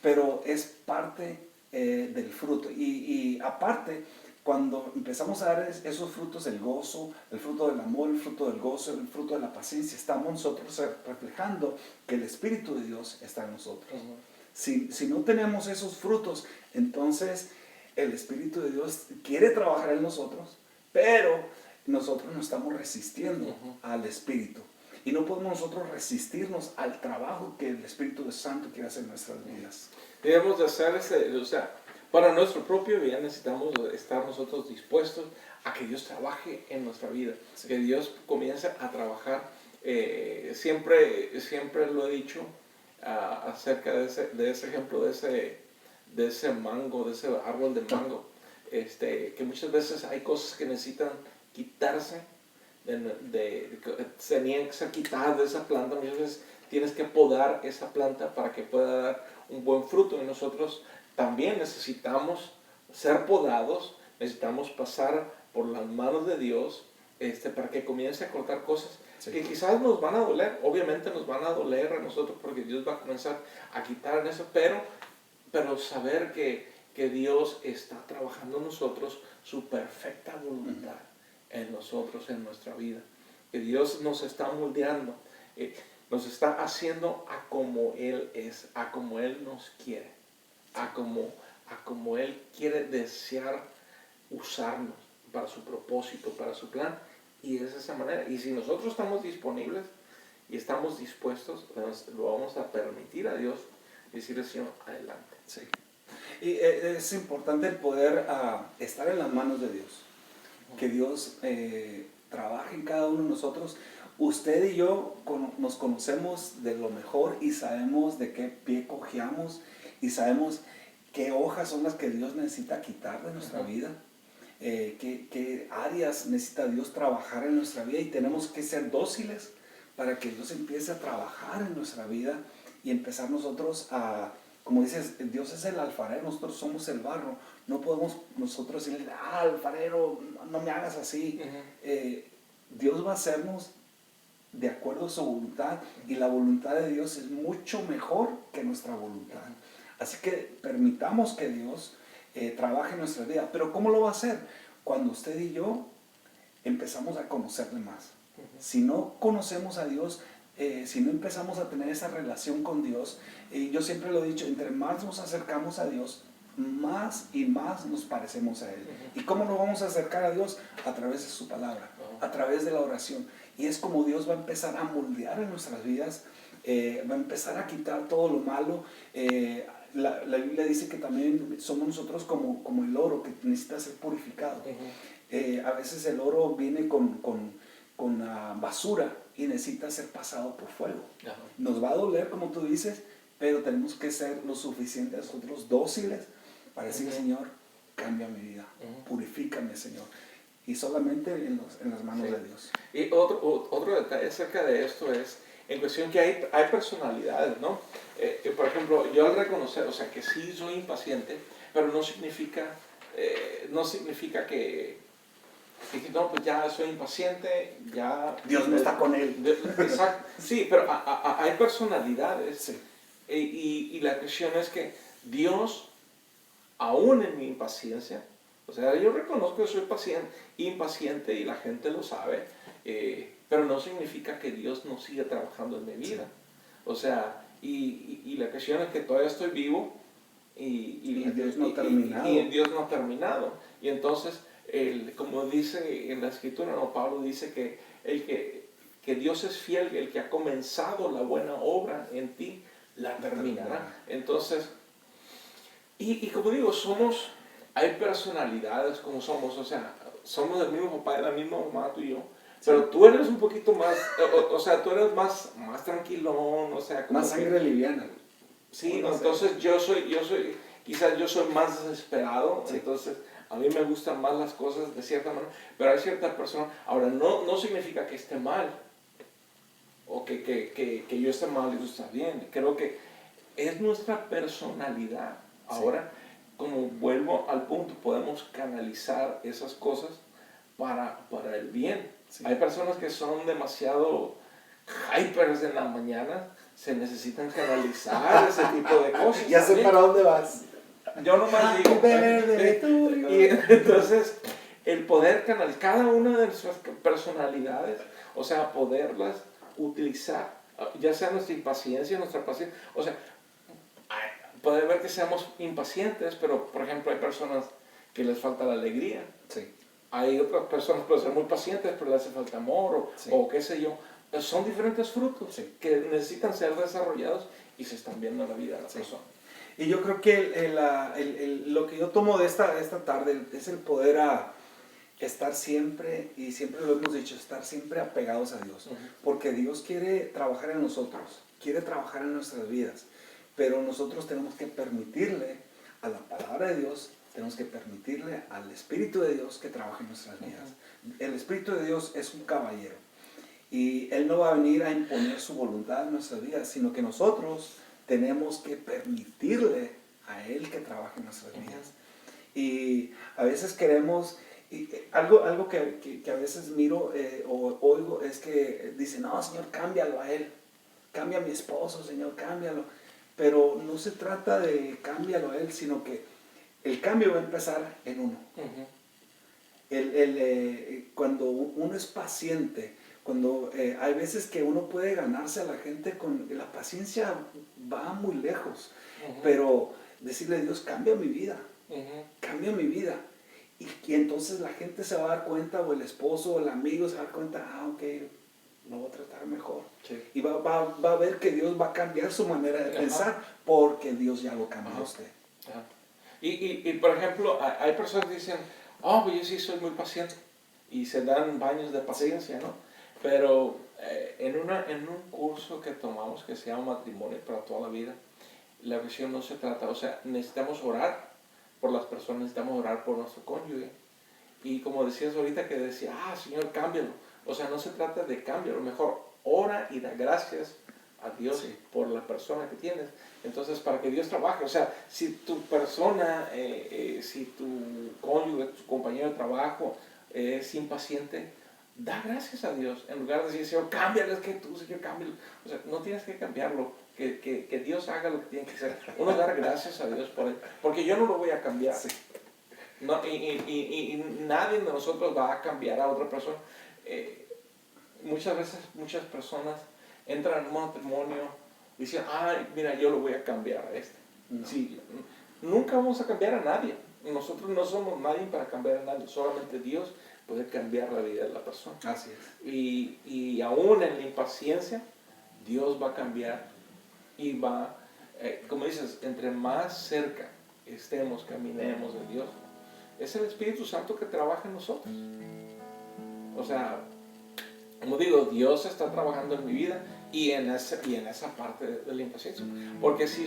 Pero es parte del fruto. Y aparte, cuando empezamos a dar esos frutos, el gozo, el fruto del amor, el fruto del gozo, el fruto de la paciencia, estamos nosotros reflejando que el Espíritu de Dios está en nosotros. Si no tenemos esos frutos, entonces el Espíritu de Dios quiere trabajar en nosotros, pero nosotros nos estamos resistiendo al Espíritu. Y no podemos nosotros resistirnos al trabajo que el Espíritu Santo quiere hacer en nuestras vidas. Debemos de hacer o sea, para nuestro propio bien necesitamos estar nosotros dispuestos a que Dios trabaje en nuestra vida, que Dios comience a trabajar. Siempre lo he dicho acerca de ese ejemplo, de ese mango, de ese árbol de mango, que muchas veces hay cosas que necesitan quitarse, tenían que ser quitadas de esa planta. Muchas veces tienes que podar esa planta para que pueda dar un buen fruto, y nosotros también necesitamos ser podados, necesitamos pasar por las manos de Dios para que comience a cortar cosas que quizás nos van a doler. Obviamente nos van a doler a nosotros porque Dios va a comenzar a quitar eso, pero saber que Dios está trabajando en nosotros su perfecta voluntad en nosotros, en nuestra vida, que Dios nos está moldeando, nos está haciendo a como Él es, a como Él nos quiere, a como Él quiere desear usarnos para su propósito, para su plan. Y es de esa manera. Y si nosotros estamos disponibles y estamos dispuestos, lo vamos a permitir a Dios y decirle, Señor, adelante. Sí. Y es importante el poder estar en las manos de Dios. Que Dios trabaje en cada uno de nosotros. Usted y yo nos conocemos de lo mejor y sabemos de qué pie cojeamos y sabemos qué hojas son las que Dios necesita quitar de nuestra vida. qué áreas necesita Dios trabajar en nuestra vida, y tenemos que ser dóciles para que Dios empiece a trabajar en nuestra vida y empezar nosotros a, como dices, Dios es el alfarero, nosotros somos el barro. No podemos nosotros decirle, alfarero, no me hagas así. Dios va a hacernos de acuerdo a su voluntad, y la voluntad de Dios es mucho mejor que nuestra voluntad. Así que permitamos que Dios trabaje en nuestra vida. Pero ¿cómo lo va a hacer? Cuando usted y yo empezamos a conocerle más. Si no conocemos a Dios, si no empezamos a tener esa relación con Dios, yo siempre lo he dicho, entre más nos acercamos a Dios, más y más nos parecemos a Él. ¿Y cómo nos vamos a acercar a Dios? A través de su palabra, a través de la oración. Y es como Dios va a empezar a moldear en nuestras vidas, va a empezar a quitar todo lo malo. La Biblia dice que también somos nosotros como el oro que necesita ser purificado. A veces el oro viene con basura y necesita ser pasado por fuego. Nos va a doler, como tú dices, pero tenemos que ser lo suficiente nosotros dóciles para decir, Señor, cambia mi vida, purifícame, Señor. Y solamente en las manos de Dios. Y otro detalle acerca de esto es, en cuestión que hay personalidades, ¿no? Por ejemplo, yo al reconocer, o sea, que sí soy impaciente, pero no significa que no, pues ya soy impaciente, ya... Dios no está con él. Exacto. Sí, pero hay personalidades. Sí. Y la cuestión es que Dios, aún en mi impaciencia, o sea, yo reconozco que soy impaciente y la gente lo sabe, pero no significa que Dios no siga trabajando en mi vida. O sea, y la cuestión es que todavía estoy vivo y Dios no ha terminado. Y Dios no ha terminado. Y entonces, como dice en la Escritura, ¿no? Pablo dice que Dios es fiel, el que ha comenzado la buena obra en ti, la terminará. Entonces, y como digo, hay personalidades como somos, o sea, somos del mismo papá y la misma mamá, tú y yo, pero tú eres un poquito más, o sea, tú eres más tranquilón, o sea, como más sangre liviana. Sí, no, entonces quizás yo soy más desesperado, entonces a mí me gustan más las cosas de cierta manera, pero hay ciertas personas, ahora no significa que esté mal, o que yo esté mal y tú estás bien, creo que es nuestra personalidad. Ahora, como vuelvo al punto, podemos canalizar esas cosas para el bien. Hay personas que son demasiado hypers en la mañana, se necesitan canalizar ese tipo de cosas. Ya sé para dónde vas. Yo nomás digo. Y entonces, el poder canalizar cada una de nuestras personalidades, o sea, poderlas utilizar, ya sea nuestra impaciencia, nuestra paciencia, o sea, puede ver que seamos impacientes, pero por ejemplo hay personas que les falta la alegría. Hay otras personas que pueden ser muy pacientes, pero les hace falta amor o qué sé yo. Son diferentes frutos que necesitan ser desarrollados y se están viendo en la vida de la persona. Y yo creo que lo que yo tomo de esta tarde es el poder estar siempre, y siempre lo hemos dicho, estar siempre apegados a Dios. Porque Dios quiere trabajar en nosotros, quiere trabajar en nuestras vidas. Pero nosotros tenemos que permitirle a la palabra de Dios, tenemos que permitirle al Espíritu de Dios que trabaje en nuestras vidas. El Espíritu de Dios es un caballero. Y Él no va a venir a imponer su voluntad en nuestras vidas, sino que nosotros tenemos que permitirle a Él que trabaje en nuestras vidas. Y a veces queremos, algo que a veces miro o oigo es que dicen, no, Señor, cámbialo a Él. Cambia a mi esposo, Señor, cámbialo. Pero no se trata de cámbialo a Él, sino que el cambio va a empezar en uno. Cuando uno es paciente, cuando hay veces que uno puede ganarse a la gente con la paciencia, va muy lejos, pero decirle a Dios, cambia mi vida, cambia mi vida, y entonces la gente se va a dar cuenta, o el esposo o el amigo se va a dar cuenta, ok, lo voy a tratar mejor, y va a ver que Dios va a cambiar su manera de pensar, porque Dios ya lo cambió a usted. Y por ejemplo, hay personas que dicen, pues yo sí soy muy paciente, y se dan baños de paciencia, ¿no? Pero en un curso que tomamos que se llama Matrimonio para toda la vida, la visión no se trata, o sea, necesitamos orar por las personas, necesitamos orar por nuestro cónyuge, Y como decías ahorita que decía, Señor, cámbialo. O sea, no se trata de cambio, a lo mejor ora y da gracias a Dios por la persona que tienes. Entonces, para que Dios trabaje, o sea, si tu persona, si tu cónyuge, tu compañero de trabajo es impaciente, da gracias a Dios, en lugar de decir, Señor, cámbialo, es que tú, Señor, cámbialo. O sea, no tienes que cambiarlo, que Dios haga lo que tiene que hacer. Uno dar gracias a Dios por él, porque yo no lo voy a cambiar. No, y nadie de nosotros va a cambiar a otra persona. Muchas veces, muchas personas entran en un matrimonio y dicen, mira, yo lo voy a cambiar a este. No. Sí, nunca vamos a cambiar a nadie. Nosotros no somos nadie para cambiar a nadie. Solamente Dios puede cambiar la vida de la persona. Así es. Y aún en la impaciencia, Dios va a cambiar y va, como dices, entre más cerca estemos, caminemos de Dios, es el Espíritu Santo que trabaja en nosotros. O sea, como digo, Dios está trabajando en mi vida y en esa parte de la impaciencia. Porque sí,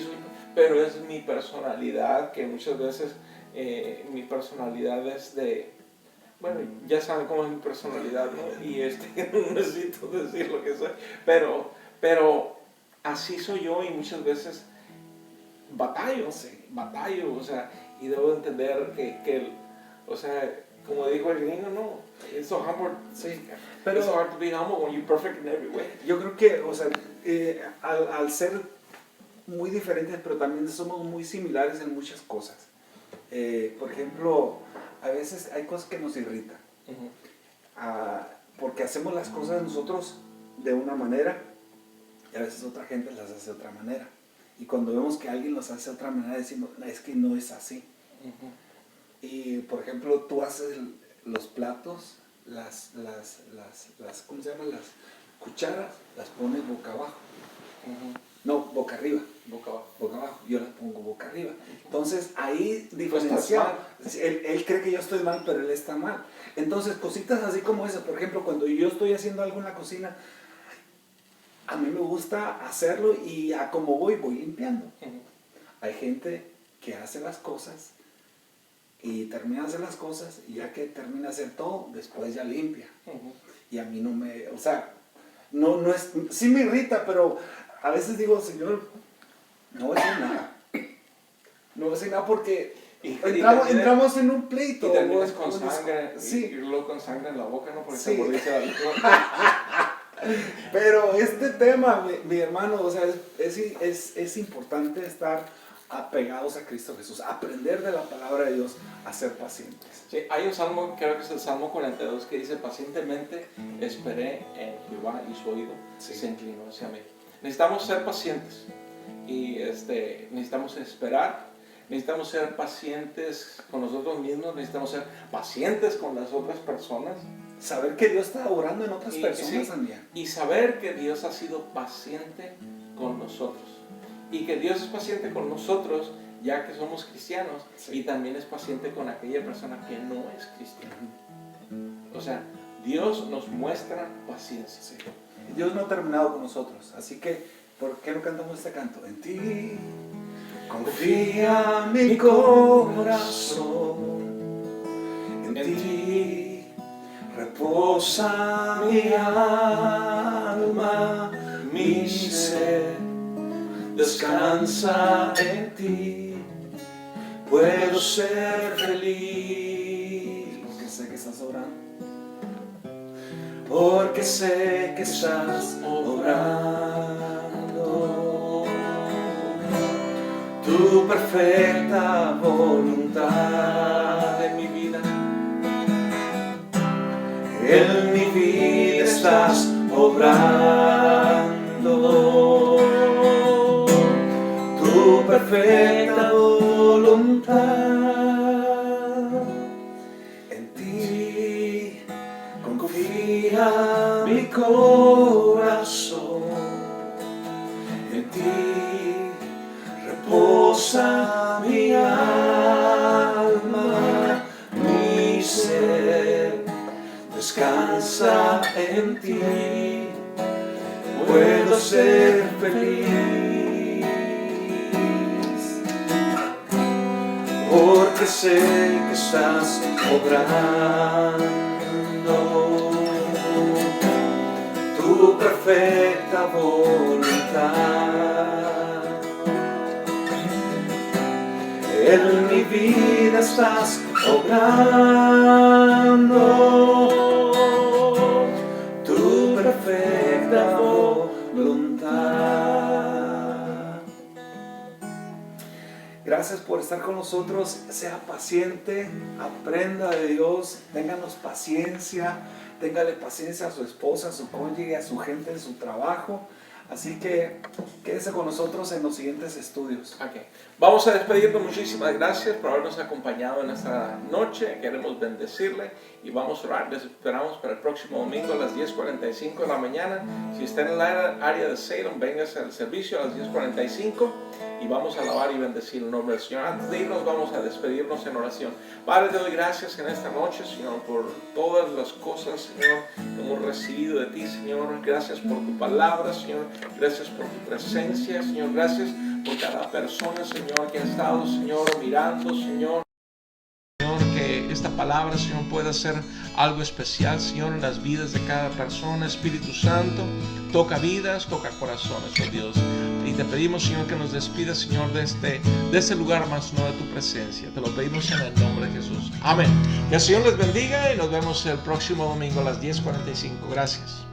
pero es mi personalidad, que muchas veces mi personalidad es de, bueno, ya saben cómo es mi personalidad, ¿no? Y no necesito decir lo que soy, pero así soy yo y muchas veces batallo, o sea, y debo entender que o sea, como dijo el gringo, no, it's so hard, pero it's so hard to be humble when you're perfect in every way. Yo creo que, o sea, al ser muy diferentes, pero también somos muy similares en muchas cosas. Por ejemplo, a veces hay cosas que nos irritan, porque hacemos las cosas nosotros de una manera y a veces otra gente las hace de otra manera. Y cuando vemos que alguien los hace de otra manera, decimos, es que no es así. Y por ejemplo, tú haces los platos, ¿cómo se llaman? Las cucharas, las pones boca abajo. No, boca arriba. Boca abajo. Boca abajo. Yo las pongo boca arriba. Entonces ahí diferenciamos. Él cree que yo estoy mal, pero él está mal. Entonces cositas así como esas. Por ejemplo, cuando yo estoy haciendo algo en la cocina, a mí me gusta hacerlo y a como voy limpiando. Hay gente que hace las cosas y termina de hacer las cosas y ya que termina de hacer todo, después ya limpia. Y a mí no me, o sea, no es, sí me irrita, pero a veces digo, Señor, no voy a decir nada. No voy a decir nada porque entramos en un pleito. Y terminas con sangre, sí. y luego con sangre en la boca, ¿no? Porque sí. se mordiste algo. Pero este tema, mi hermano, o sea, es importante estar apegados a Cristo Jesús, aprender de la palabra de Dios, a ser pacientes. Sí, hay un salmo, creo que es el Salmo 42, que dice, pacientemente esperé en Jehová y su oído se inclinó hacia mí. Necesitamos ser pacientes y necesitamos esperar, necesitamos ser pacientes con nosotros mismos, necesitamos ser pacientes con las otras personas. Saber que Dios está orando en otras personas también. Y saber que Dios ha sido paciente con nosotros. Y que Dios es paciente con nosotros ya que somos cristianos y también es paciente con aquella persona que no es cristiana. O sea, Dios nos muestra paciencia. Dios no ha terminado con nosotros, así que ¿por qué no cantamos este canto? En ti confía mi corazón, en ti reposa mi alma, mi ser descansa en ti, puedo ser feliz, porque sé que estás orando, porque sé que estás obrando tu perfecta voluntad en mi vida. En mi vida estás obrando tu perfecta voluntad. En ti confía mi corazón, en ti reposa mi alma, mi ser descansa en ti, puedo ser feliz. Porque porque sé que estás obrando tu perfecta voluntad. En mi vida estás obrando tu perfecta voluntad. Gracias por estar con nosotros. Sea paciente, aprenda de Dios, ténganos paciencia, téngale paciencia a su esposa, a su cónyuge, a su gente en su trabajo. Así que quédese con nosotros en los siguientes estudios. Okay. Vamos a despedirnos. Muchísimas gracias por habernos acompañado en esta noche. Queremos bendecirle y vamos a orar. Les esperamos para el próximo domingo a las 10:45 de la mañana. Si está en el área de Salem, véngase al servicio a las 10:45 y vamos a alabar y bendecir el nombre del Señor. Antes de irnos, vamos a despedirnos en oración. Padre, te doy gracias en esta noche, Señor, por todas las cosas, Señor, que hemos recibido de ti, Señor. Gracias por tu palabra, Señor. Gracias por tu presencia, Señor. Gracias por cada persona, Señor, que ha estado, Señor, mirando, Señor. Señor, que esta palabra, Señor, pueda ser algo especial, Señor, en las vidas de cada persona. Espíritu Santo, toca vidas, toca corazones, oh Dios. Y te pedimos, Señor, que nos despidas, Señor, de este lugar más no de tu presencia. Te lo pedimos en el nombre de Jesús. Amén. Que el Señor les bendiga y nos vemos el próximo domingo a las 10:45. Gracias.